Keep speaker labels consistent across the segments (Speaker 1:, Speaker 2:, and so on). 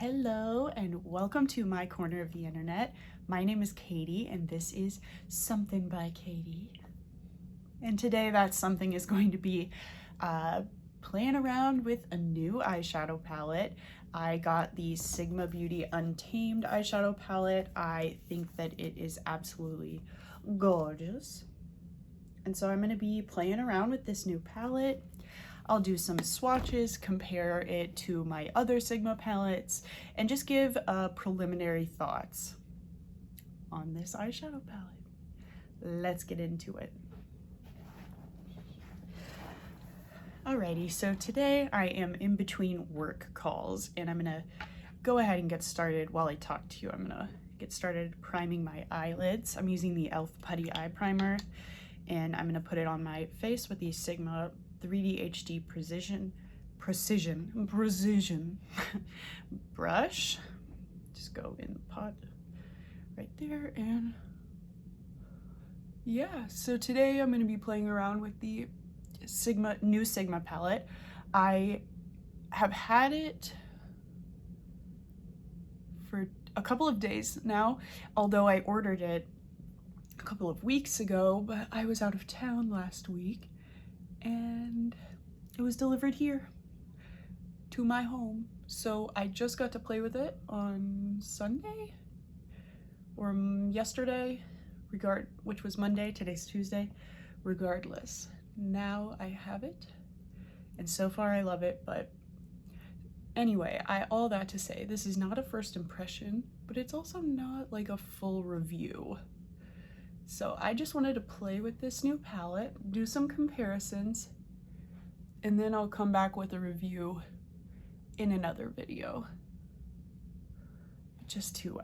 Speaker 1: Hello and welcome to my corner of the internet. My name is Katie and this is Something by Katie. And today that something is going to be playing around with a new eyeshadow palette. I got the Sigma Beauty Untamed eyeshadow palette. I think that it is absolutely gorgeous. And so I'm going to be playing around with this new palette. I'll do some swatches, compare it to my other Sigma palettes, and just give preliminary thoughts on this eyeshadow palette. Let's get into it. Alrighty, so today I am in between work calls and I'm gonna go ahead and get started while I talk to you. I'm gonna get started priming my eyelids. I'm using the e.l.f. Putty Eye Primer and I'm gonna put it on my face with the Sigma 3D HD Precision brush. Just go in the pot right there, and yeah, so today I'm going to be playing around with the new Sigma palette. I have had it for a couple of days now, although I ordered it a couple of weeks ago, but I was out of town last week and it was delivered here to my home. So I just got to play with it on Sunday or yesterday, which was Monday, today's Tuesday. Regardless, now I have it and so far I love it. But anyway, all that to say, this is not a first impression, but it's also not like a full review. So I just wanted to play with this new palette, do some comparisons, and then I'll come back with a review in another video, just to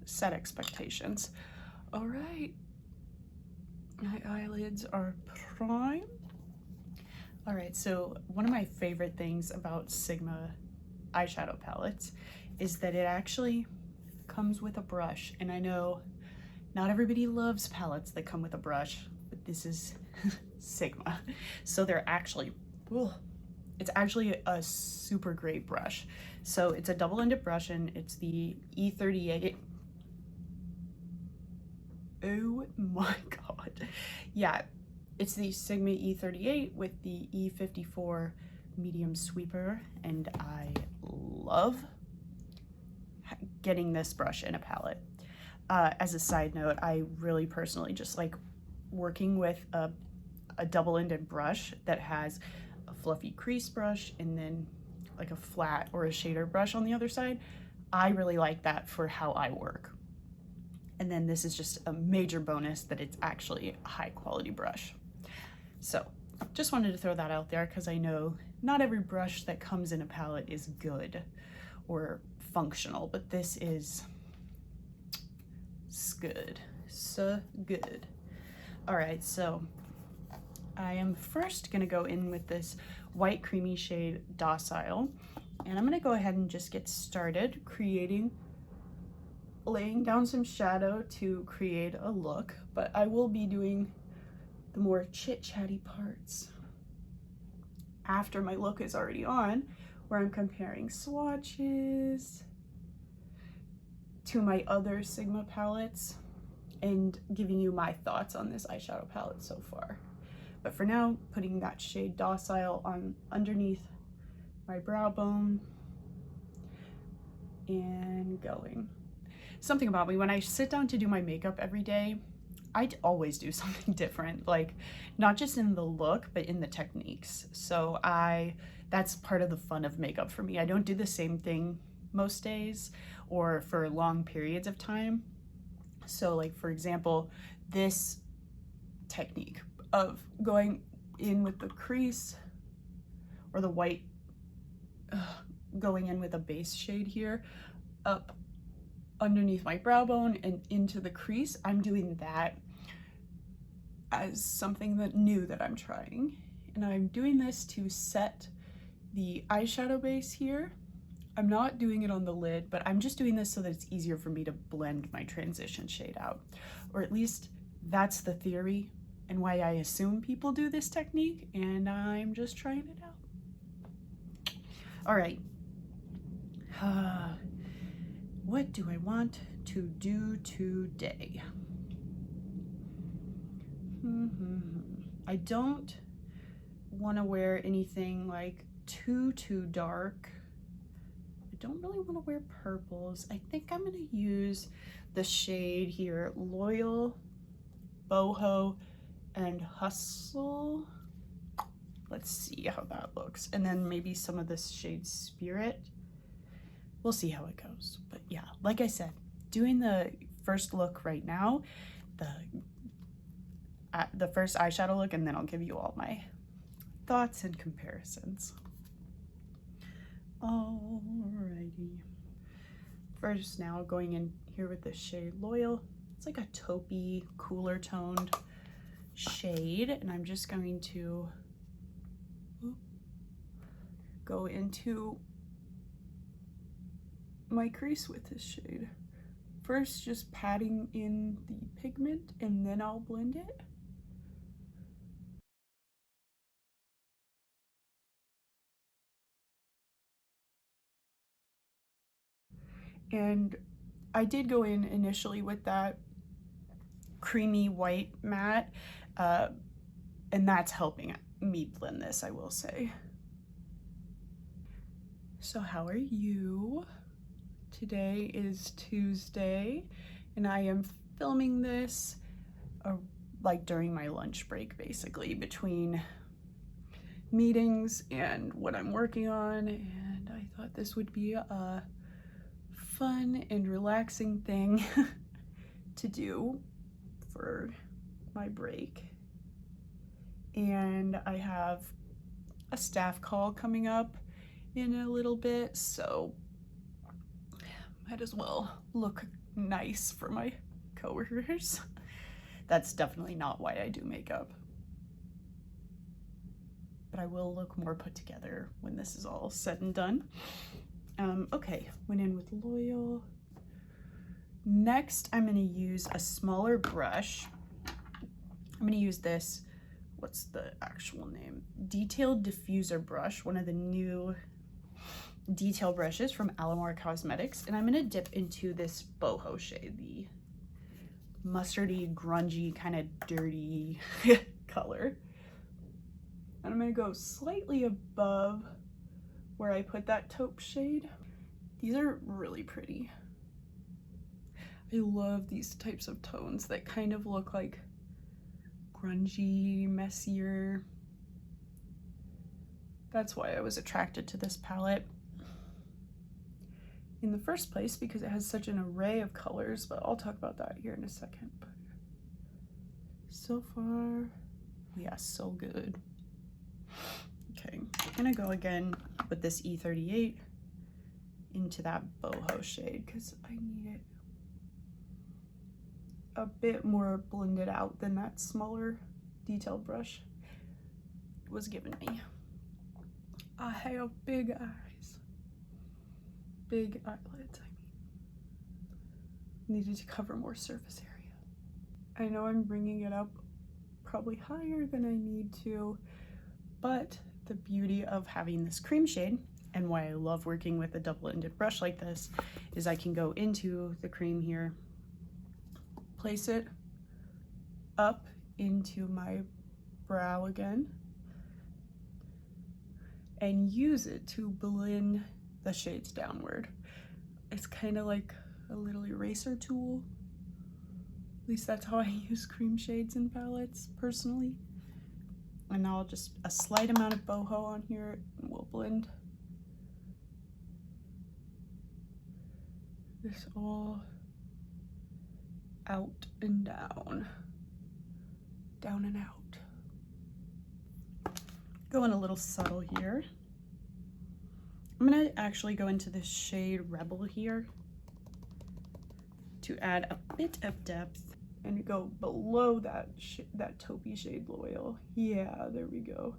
Speaker 1: set expectations. All right, my eyelids are primed. All right, so one of my favorite things about Sigma eyeshadow palettes is that it actually comes with a brush, and I know not everybody loves palettes that come with a brush, but this is Sigma. So they're actually, it's actually a super great brush. So it's a double-ended brush and it's the E38. Oh my God. Yeah, it's the Sigma E38 with the E54 medium sweeper, and I love getting this brush in a palette. As a side note, I really personally just like working with a double-ended brush that has a fluffy crease brush and then like a flat or a shader brush on the other side. I really like that for how I work. And then this is just a major bonus that it's actually a high quality brush. So just wanted to throw that out there because I know not every brush that comes in a palette is good or functional, but this is good, so good. All right, so I am first gonna go in with this white creamy shade Docile, and I'm gonna go ahead and just get started laying down some shadow to create a look, but I will be doing the more chit-chatty parts after my look is already on, where I'm comparing swatches to my other Sigma palettes and giving you my thoughts on this eyeshadow palette so far. But for now, putting that shade Docile on underneath my brow bone and going. Something about me, when I sit down to do my makeup every day, I always do something different, like not just in the look, but in the techniques. So that's part of the fun of makeup for me. I don't do the same thing most days or for long periods of time. So like, for example, this technique of going in with the crease or the white, going in with a base shade here up underneath my brow bone and into the crease, I'm doing that as something new that I'm trying. And I'm doing this to set the eyeshadow base here. I'm not doing it on the lid, but I'm just doing this so that it's easier for me to blend my transition shade out. Or at least that's the theory and why I assume people do this technique, and I'm just trying it out. All right. what do I want to do today? I don't want to wear anything like too dark. I don't really want to wear purples. I think I'm going to use the shade here, Loyal, Boho, and Hustle. Let's see how that looks. And then maybe some of this shade Spirit. We'll see how it goes. But yeah, like I said, doing the first look right now, the first eyeshadow look, and then I'll give you all my thoughts and comparisons. Alrighty. First, now going in here with this shade Loyal. It's like a taupey, cooler toned shade, and I'm just going to go into my crease with this shade. First, just patting in the pigment, and then I'll blend it. And I did go in initially with that creamy white matte, and that's helping me blend this, I will say. So how are you? Today is Tuesday, and I am filming this like during my lunch break, basically, between meetings and what I'm working on, and I thought this would be a fun and relaxing thing to do for my break. And I have a staff call coming up in a little bit, so might as well look nice for my coworkers. That's definitely not why I do makeup, but I will look more put together when this is all said and done. Okay, went in with Loyal. Next, I'm gonna use a smaller brush. I'm gonna use this, what's the actual name? Detailed Diffuser brush, one of the new detail brushes from Alamar Cosmetics. And I'm gonna dip into this boho shade, the mustardy, grungy, kind of dirty color. And I'm gonna go slightly above where I put that taupe shade. These are really pretty. I love these types of tones that kind of look like grungy, messier. That's why I was attracted to this palette in the first place, because it has such an array of colors, but I'll talk about that here in a second. But so far, yeah, so good. Okay, I'm gonna go again with this E38 into that boho shade because I need it a bit more blended out than that smaller detail brush was giving me. I have big eyes, big eyelids, needed to cover more surface area. I know I'm bringing it up probably higher than I need to, but the beauty of having this cream shade and why I love working with a double-ended brush like this is I can go into the cream here, place it up into my brow again, and use it to blend the shades downward. It's kind of like a little eraser tool. At least that's how I use cream shades in palettes personally. And now I'll just a slight amount of boho on here and we'll blend this all out and down, down and out. Going a little subtle here. I'm gonna actually go into this shade Rebel here to add a bit of depth and go below that taupey shade Loyal. Yeah, there we go.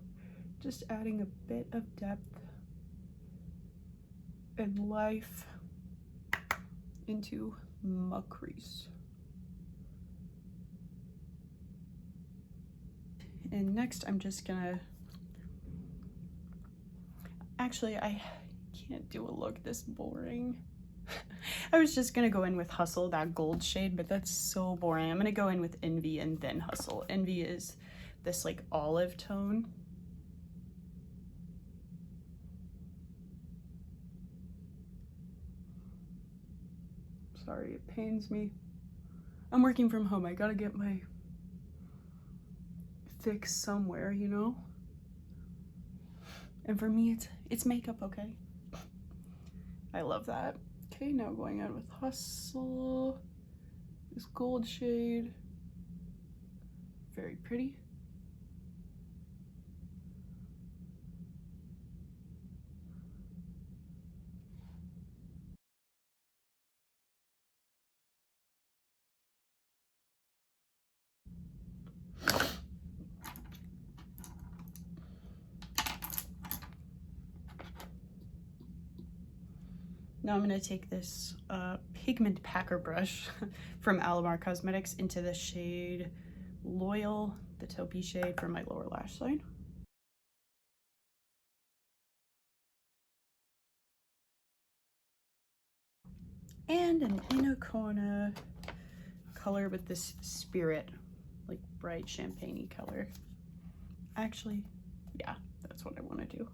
Speaker 1: Just adding a bit of depth and life into my crease. And next I'm just gonna, actually I can't do a look this boring. I was just gonna go in with Hustle, that gold shade, but that's so boring. I'm gonna go in with Envy and then Hustle. Envy is this like olive tone. Sorry, it pains me. I'm working from home. I gotta get my fix somewhere, you know? And for me, it's makeup, okay? I love that. Okay, now going out with Hustle. This gold shade. Very pretty. Now I'm gonna take this pigment packer brush from Alamar Cosmetics into the shade Loyal, the taupey shade for my lower lash line. And an inner corner color with this Spirit, like bright champagne-y color. Actually, yeah, that's what I want to do.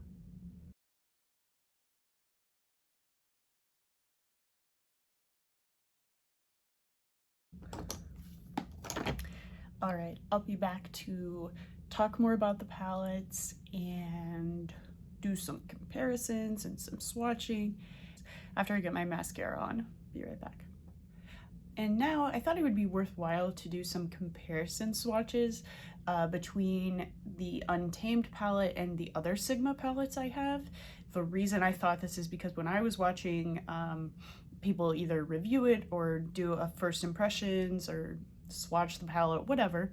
Speaker 1: All right, I'll be back to talk more about the palettes and do some comparisons and some swatching after I get my mascara on. Be right back. And now I thought it would be worthwhile to do some comparison swatches between the Untamed palette and the other Sigma palettes I have. The reason I thought this is because when I was watching people either review it or do a first impressions or swatch the palette, whatever,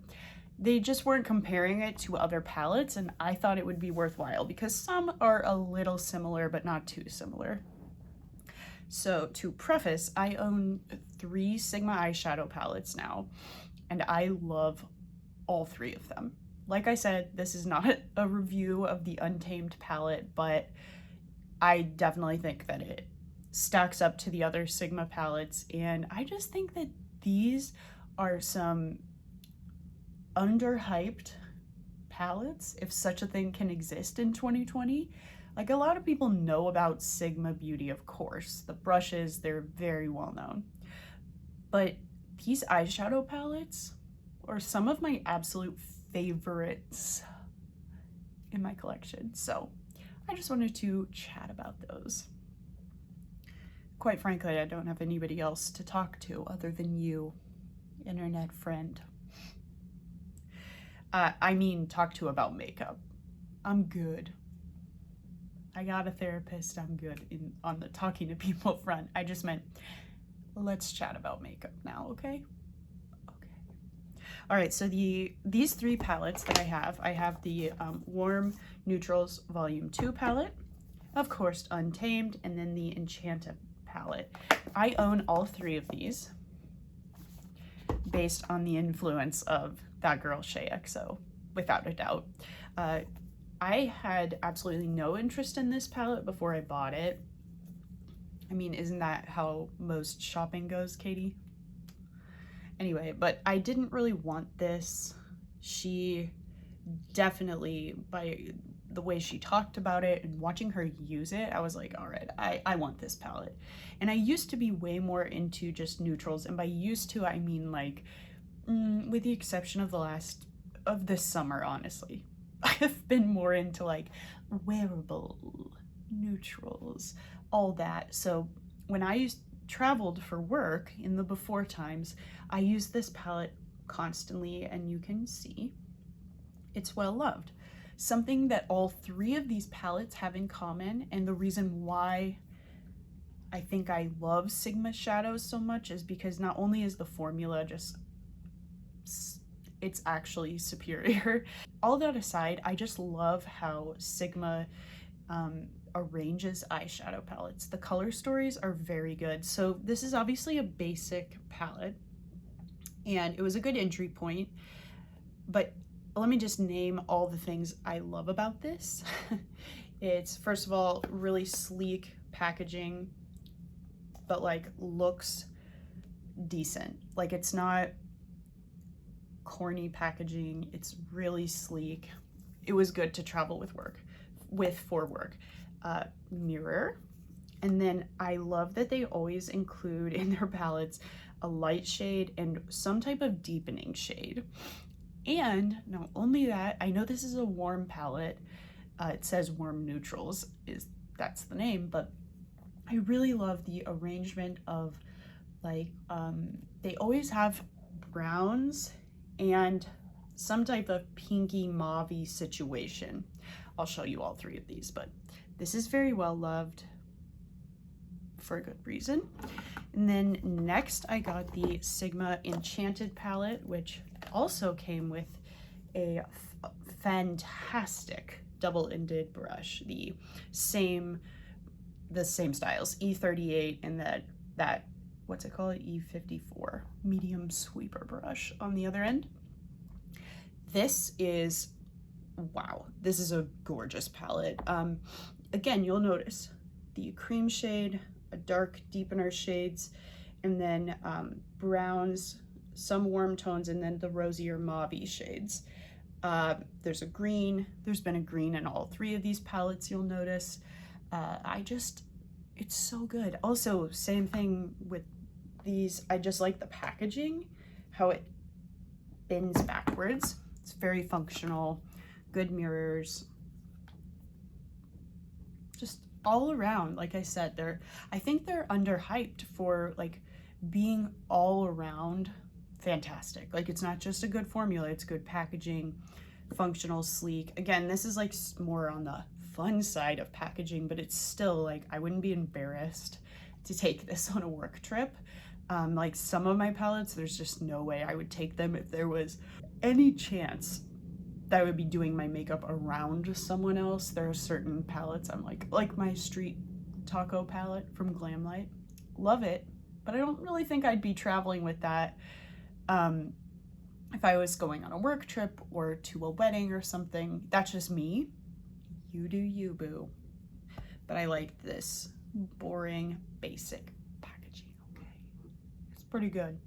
Speaker 1: they just weren't comparing it to other palettes, and I thought it would be worthwhile because some are a little similar but not too similar. So to preface, I own 3 Sigma eyeshadow palettes now, and I love all 3 of them. Like I said, this is not a review of the Untamed palette, but I definitely think that it stacks up to the other Sigma palettes, and I just think that these are some underhyped palettes, if such a thing can exist in 2020. Like, a lot of people know about Sigma Beauty, of course. The brushes, they're very well known. But these eyeshadow palettes are some of my absolute favorites in my collection. So I just wanted to chat about those. Quite frankly, I don't have anybody else to talk to other than you, internet friend. I mean, talk to about makeup. I'm good. I got a therapist, I'm good on the talking to people front. I just meant, let's chat about makeup now, okay? Okay. All right, so these 3 palettes that I have the Warm Neutrals Volume 2 palette, of course Untamed, and then the Enchanted palette. I own all 3 of these based on the influence of that girl Shay XO, without a doubt. I had absolutely no interest in this palette before I bought it. I mean, isn't that how most shopping goes, Katie? Anyway, but I didn't really want this. She definitely, by the way she talked about it and watching her use it, I was like, all right, I want this palette. And I used to be way more into just neutrals, and by used to, I mean like, with the exception of this summer, honestly. I've been more into like wearable neutrals, all that. So when I traveled for work in the before times, I used this palette constantly, and you can see it's well loved. Something that all 3 of these palettes have in common, and the reason why I think I love Sigma shadows so much, is because not only is the formula just, it's actually superior. All that aside, I just love how Sigma arranges eyeshadow palettes. The color stories are very good. So this is obviously a basic palette, and it was a good entry point, but let me just name all the things I love about this. It's, first of all, really sleek packaging. but like looks decent. Like it's not corny packaging. It's really sleek. It was good to travel for work. Mirror. And then I love that they always include in their palettes a light shade and some type of deepening shade. And not only that, I know this is a warm palette. It says warm neutrals, that's the name, but I really love the arrangement of like, they always have browns and some type of pinky mauvey situation. I'll show you all three of these, but this is very well loved for a good reason. And then next I got the Sigma Enchanted Palette, which also came with a fantastic double-ended brush, the same styles, E38 and that what's it called, E54 medium sweeper brush on the other end. This is, wow, this is a gorgeous palette. Again, you'll notice the cream shade, a dark deepener shades, and then browns, some warm tones, and then the rosier mauvey shades. There's a green, there's been a green in all three of these palettes, you'll notice. It's so good. Also, same thing with these, I just like the packaging, how it bends backwards. It's very functional, good mirrors. Just all around, like I said, I think they're underhyped for like being all around fantastic. Like it's not just a good formula, it's good packaging, functional, sleek. Again, this is like more on the fun side of packaging, but it's still like, I wouldn't be embarrassed to take this on a work trip. Like some of my palettes, there's just no way I would take them if there was any chance that I would be doing my makeup around someone else. There are certain palettes I'm like my street taco palette from Glamlight. Love it, but I don't really think I'd be traveling with that if I was going on a work trip or to a wedding or something. That's just me. You do you, boo. But I like this boring, basic packaging, okay? It's pretty good.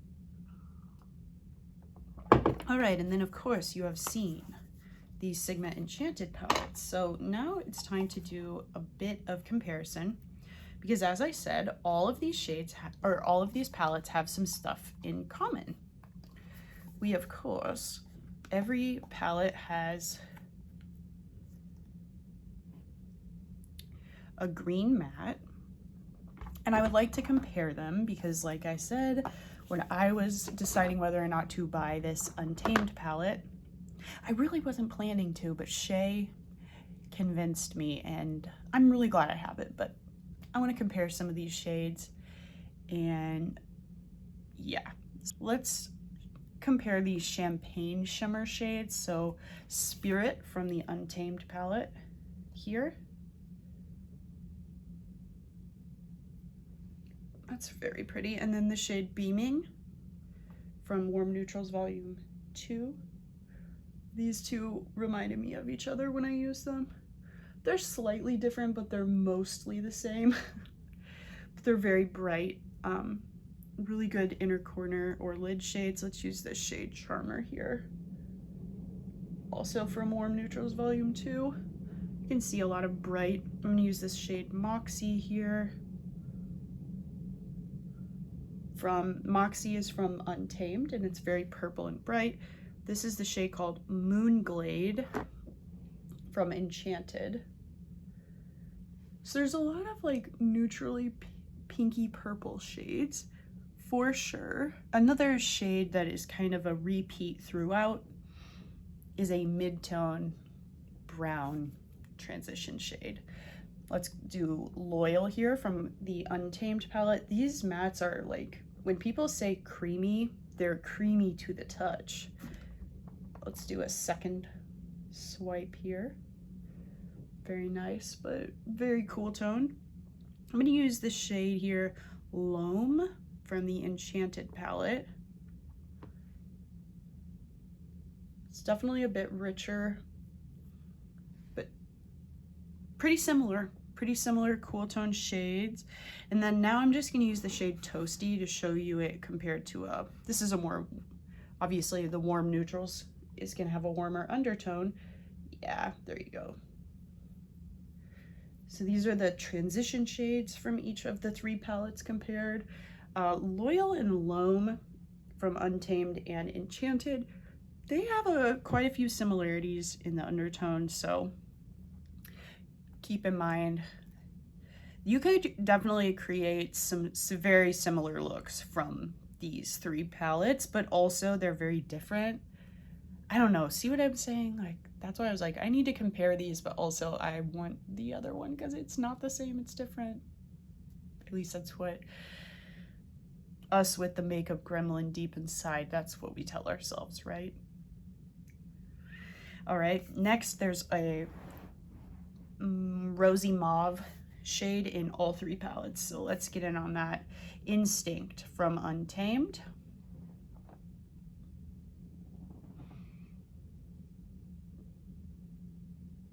Speaker 1: All right, and then of course you have seen the Sigma Enchanted palettes. So now it's time to do a bit of comparison, because as I said, all of these shades or all of these palettes have some stuff in common. We, of course, every palette has a green matte, and I would like to compare them because, like I said, when I was deciding whether or not to buy this Untamed palette, I really wasn't planning to, but Shay convinced me, and I'm really glad I have it. But I want to compare some of these shades, and yeah, let's compare these champagne shimmer shades. So Spirit from the Untamed palette here. That's very pretty. And then the shade Beaming from Warm Neutrals Volume 2. These two reminded me of each other when I used them. They're slightly different, but they're mostly the same. But they're very bright, really good inner corner or lid shades. Let's use this shade Charmer here. Also from Warm Neutrals Volume 2. You can see a lot of bright. I'm gonna use this shade Moxie here. Moxie is from Untamed, and it's very purple and bright. This is the shade called Moonglade from Enchanted. So there's a lot of like neutrally pinky purple shades for sure. Another shade that is kind of a repeat throughout is a mid-tone brown transition shade. Let's do Loyal here from the Untamed palette. These mattes are like, when people say creamy, they're creamy to the touch. Let's do a second swipe here. Very nice, but very cool tone. I'm gonna use this shade here, Loam from the Enchanted palette. It's definitely a bit richer, but pretty similar pretty similar cool tone shades. And then now I'm just gonna use the shade Toasty to show you it compared to this is a more, obviously the warm neutrals is gonna have a warmer undertone. Yeah, there you go. So these are the transition shades from each of the 3 palettes compared. Loyal and Loam from Untamed and Enchanted, they have quite a few similarities in the undertones, so keep in mind. You could definitely create some very similar looks from these 3 palettes, but also they're very different. I don't know, see what I'm saying? Like, that's why I was like, I need to compare these, but also I want the other one because it's not the same, it's different. At least that's what us with the makeup gremlin deep inside, that's what we tell ourselves, right? All right, next there's a rosy mauve shade in all 3 palettes. So let's get in on that. Instinct from Untamed.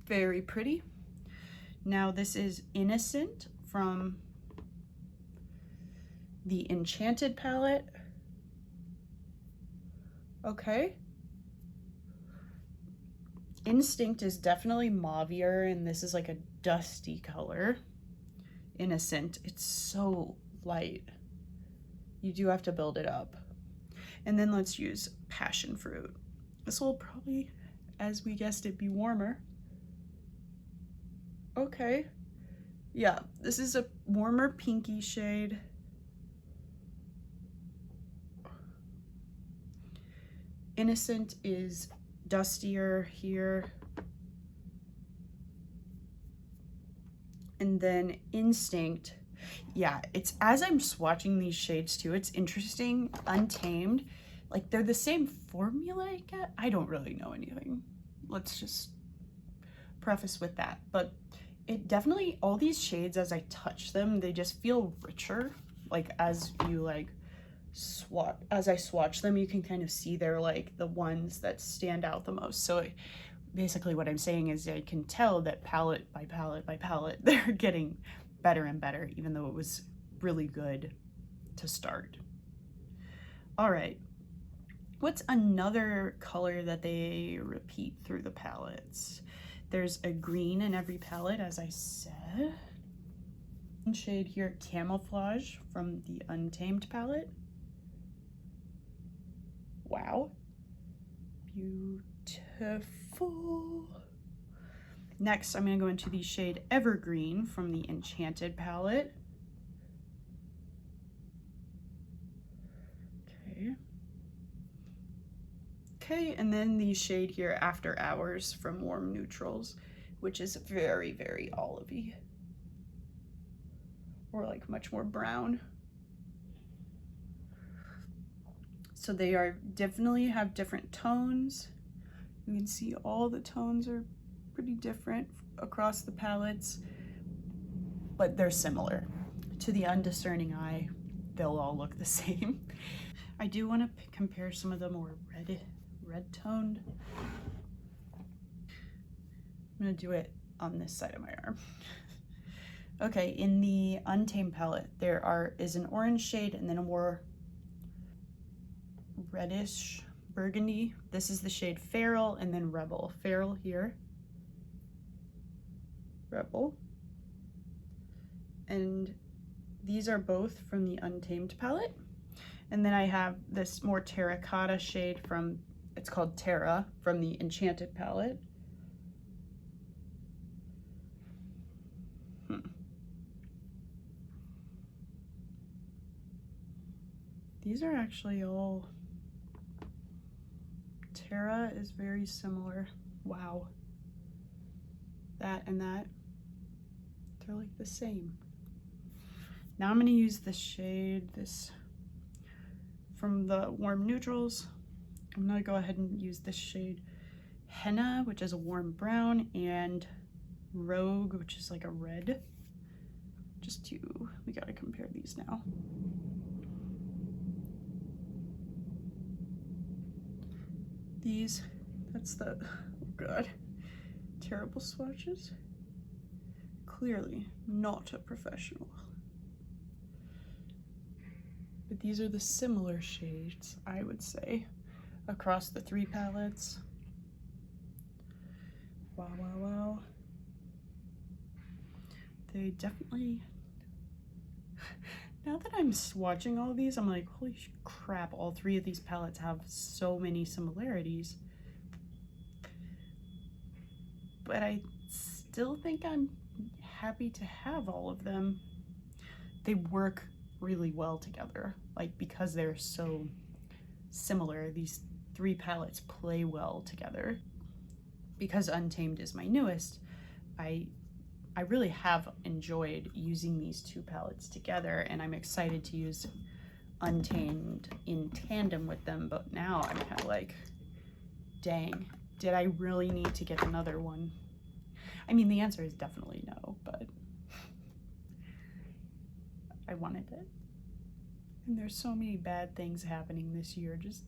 Speaker 1: Very pretty. Now this is Innocent from the Enchanted palette. Okay. Instinct is definitely mauvier, and this is like a dusty color. Innocent, it's so light. You do have to build it up. And then let's use Passion Fruit. This will probably, as we guessed it, be warmer. Okay. Yeah, this is a warmer pinky shade. Innocent is dustier here. And then Instinct, yeah, it's as I'm swatching these shades too, it's interesting. Untamed, like they're the same formula, I guess. I don't really know anything. Let's just preface with that. But it definitely, all these shades as I touch them, they just feel richer. Like as you like swatch, as I swatch them, you can kind of see they're like the ones that stand out the most. So basically what I'm saying is I can tell that palette by palette by palette, they're getting better and better, even though it was really good to start. All right, what's another color that they repeat through the palettes? There's a green in every palette, as I said. Shade here, Camouflage from the Untamed palette. Wow, beautiful. Next, I'm gonna go into the shade Evergreen from the Enchanted palette. Okay, and then the shade here, After Hours from Warm Neutrals, which is very, very olivey, or like much more brown. So they are definitely have different tones. You can see all the tones are pretty different across the palettes, but they're similar. To the undiscerning eye, they'll all look the same. I do want to compare some of the more red toned. I'm gonna do it on this side of my arm. Okay, in the Untamed palette, there is an orange shade and then a more reddish burgundy. This is the shade Feral and then Rebel. Feral here, Rebel. And these are both from the Untamed palette. And then I have this more terracotta shade from, it's called Terra, from the Enchanted palette. These are actually all, Terra is very similar. Wow. That and that, they're like the same. Now I'm gonna use the shade, this from the Warm Neutrals. I'm gonna go ahead and use this shade Henna, which is a warm brown, and Rogue, which is like a red. We gotta compare these now. These, that's the, oh God, terrible swatches. clearly not a professional. But these are the similar shades, I would say, across the 3 palettes. Wow, wow, wow. They definitely, now that I'm swatching all these, I'm like, holy crap, all 3 of these palettes have so many similarities. But I still think I'm happy to have all of them. They work really well together, like because they're so similar, these 3 palettes play well together. Because Untamed is my newest, I really have enjoyed using these 2 palettes together, and I'm excited to use Untamed in tandem with them, but now I'm kind of like, dang, did I really need to get another one? I mean, the answer is definitely no, but I wanted it. And there's so many bad things happening this year, just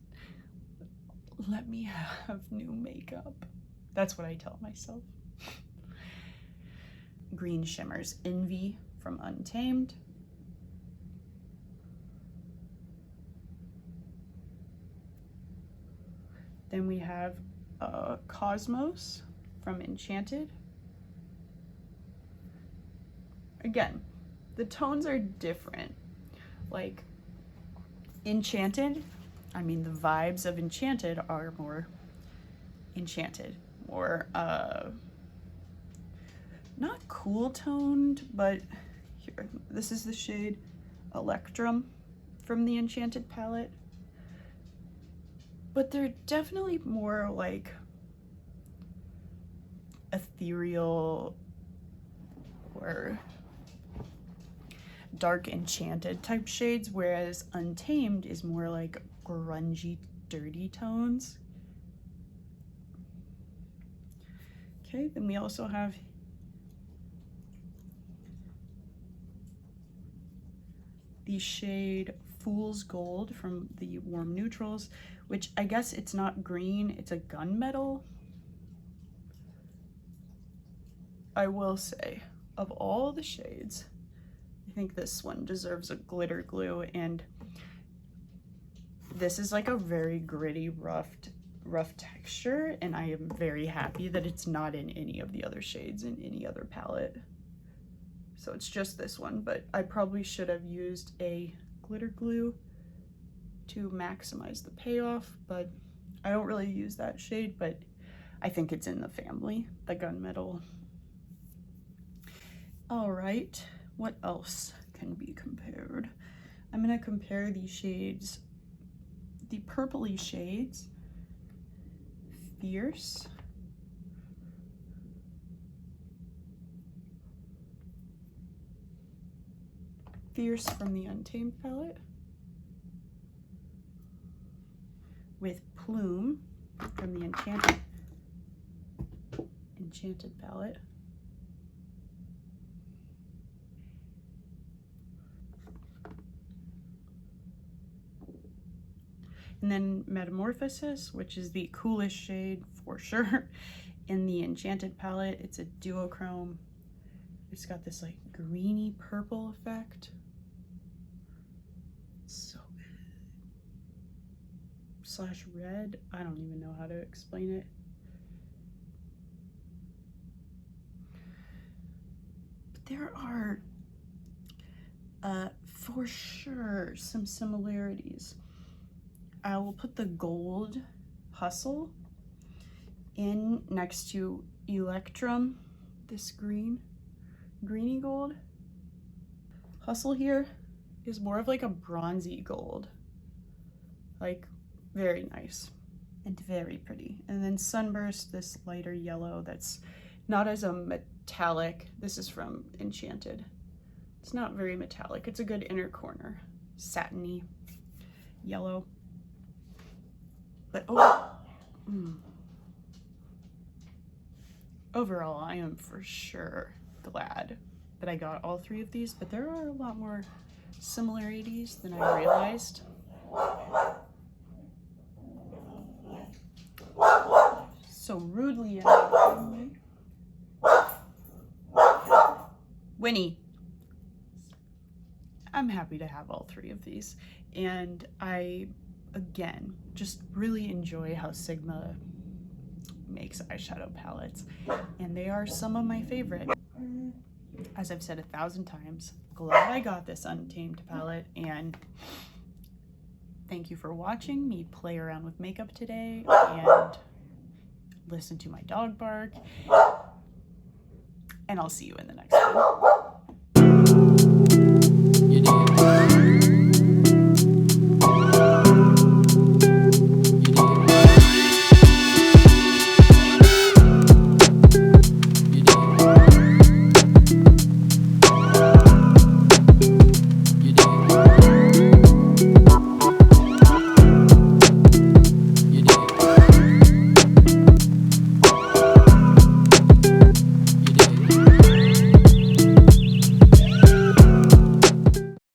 Speaker 1: let me have new makeup. That's what I tell myself. Green Shimmers Envy from Untamed. Then we have Cosmos from Enchanted. Again, the tones are different. Like Enchanted, I mean, the vibes of Enchanted are more Enchanted, more not cool toned, but here, this is the shade Electrum from the Enchanted palette. But they're definitely more like ethereal or dark Enchanted type shades, whereas Untamed is more like grungy, dirty tones. Okay, then we also have the shade Fool's Gold from the Warm Neutrals, which I guess it's not green, it's a gunmetal. I will say, of all the shades, I think this one deserves a glitter glue, and this is like a very gritty, rough texture, and I am very happy that it's not in any of the other shades in any other palette. So it's just this one, but I probably should have used a glitter glue to maximize the payoff, but I don't really use that shade, but I think it's in the family, the gunmetal. All right, what else can be compared? I'm gonna compare these shades, the purpley shades, Fierce, from the Untamed palette, with Plume from the Enchanted palette, and then Metamorphosis, which is the coolest shade for sure in the Enchanted palette. It's a duochrome. It's got this like greeny purple effect. So good. Slash red. I don't even know how to explain it. But there are for sure some similarities. I will put the gold Hustle in next to Electrum, this greeny gold. Hustle here is more of like a bronzy gold, like very nice and very pretty. And then Sunburst, this lighter yellow that's not as a metallic. This is from Enchanted. It's not very metallic. It's a good inner corner, satiny yellow. But overall, I am for sure glad that I got all 3 of these, but there are a lot more similarities than I realized. So rudely interrupting me. Winnie. I'm happy to have all three of these. And I, again, just really enjoy how Sigma makes eyeshadow palettes. And they are some of my favorite. As I've said 1,000 times, glad I got this Untamed palette, and thank you for watching me play around with makeup today and listen to my dog bark, and I'll see you in the next one.